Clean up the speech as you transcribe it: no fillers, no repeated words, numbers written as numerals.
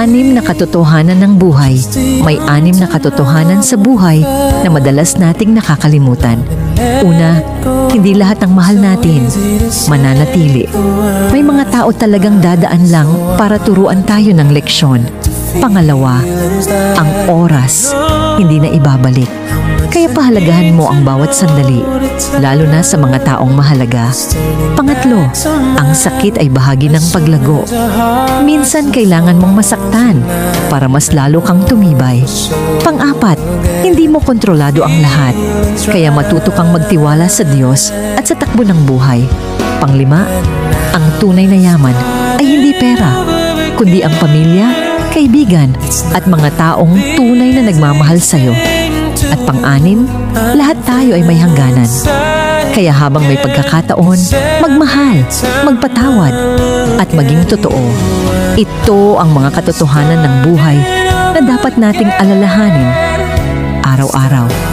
Anim na katotohanan ng buhay. May anim na katotohanan sa buhay na madalas nating nakakalimutan. Una, hindi lahat ng mahal natin mananatili. May mga tao talagang dadaan lang para turuan tayo ng leksyon. Pangalawa, ang oras hindi na ibabalik. Kaya pahalagahan mo ang bawat sandali, lalo na sa mga taong mahalaga. Pangatlo, ang sakit ay bahagi ng paglago. Minsan kailangan mong masaktan para mas lalo kang tumibay. Pang-apat, hindi mo kontrolado ang lahat. Kaya matuto kang magtiwala sa Diyos at sa takbo ng buhay. Panglima, ang tunay na yaman ay hindi pera, kundi ang pamilya, kaibigan, at mga taong tunay na nagmamahal sa'yo. At pang-anim, lahat tayo ay may hangganan. Kaya habang may pagkakataon, magmahal, magpatawad, at maging totoo. Ito ang mga katotohanan ng buhay na dapat nating alalahanin araw-araw.